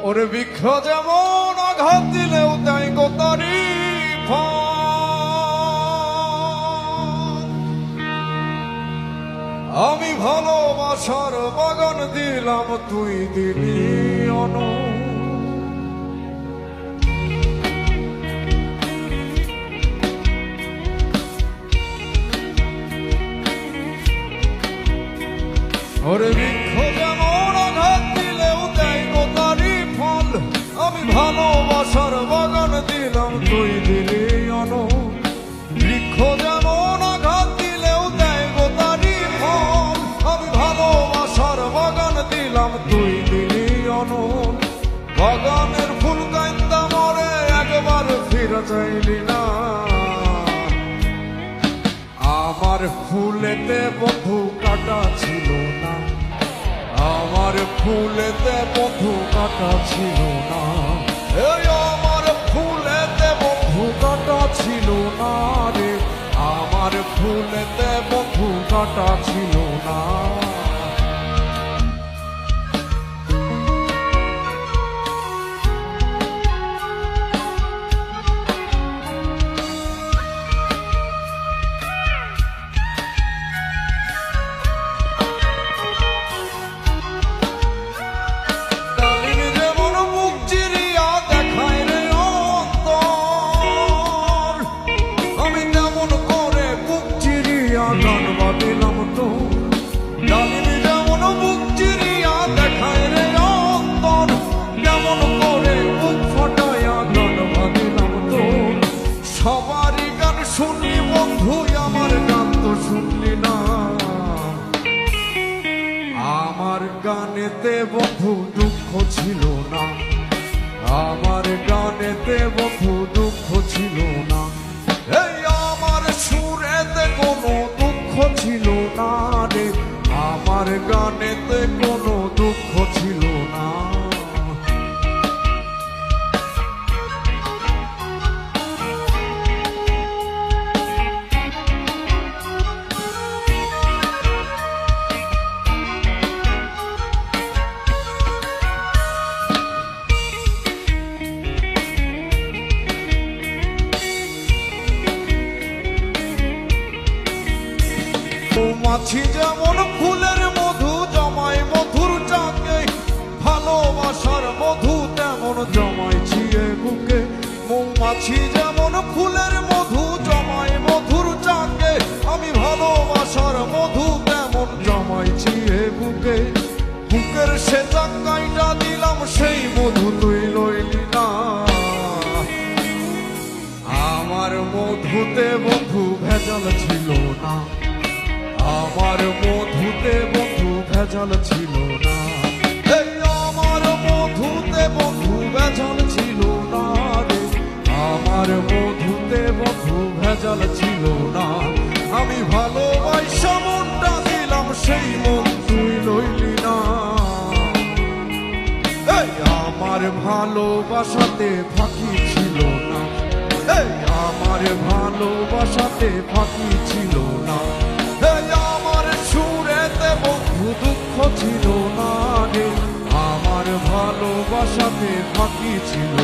ওরে বৃক্ষ যেমন আঘাত দিলেও তাই গো তারি আমি ভালোবাসার বাগান দিলাম তুই দিলি অনু ওরে বৃক্ষ যেমন আঘাত দিলেও দেয় গো তারি ফল আমি ভালোবাসার বাগান দিলাম তুই দিলি অনু বৃক্ষ যেমন আঘাত দিলেও দেয় গো তারি ফল আমি ভালোবাসার বাগান দিলাম তুই দিলি অনু বাগানের ফুল কান্দা মরে একবার ফিরে চাইলি না আমার ফুলেতে বন্ধু কাটা ছিল না আমার ফুলেতে বন্ধু কাটা ছিল না এই আমার ফুলেতে বন্ধু কাটা ছিল না রে আমার ফুলেতে বন্ধু কাটা ছিল না সবারই গান শুনলি বন্ধু আমার গান তো শুনলি না আমার গানেতে বন্ধু দুঃখ ছিল না আমার গানেতে বন্ধু দুঃখ ছিল না এই আমার সুরেতে কোনো দুঃখ ছিল না রে আমার গানেতে কোনো দুঃখ ছিল না মৌমাছি যেমন ফুলের মধু জমায় মধুর চাকে ভালোবাসার মধু তেমন জমাইছি এ বুকে মৌমাছি যেমন ফুলের মধু জমায় মধুর চাকে আমি ভালোবাসার মধু তেমন জমাইছি এ বুকে বুকের সে চাকাইটা দিলাম সেই মধু তুই লইলি না আমার মধুতে বন্ধু ভেজাল ছিল না আমার মধুতে বন্ধু ভেজাল ছিল না এই আমার মধুতে বন্ধু ভেজাল ছিল না রে আমার মধুতে বন্ধু ভেজাল ছিল না আমি ভালোবাসা মনটা দিলাম সেই মন তুই লইলি না এই আমার ভালোবাসাতে ফাঁকি ছিল না এই আমার ভালোবাসাতে ফাঁকি ছিল না আমার সুরেতে বন্ধু দুঃখ ছিল না রে আমার ভালোবাসাতে ফাঁকি ছিল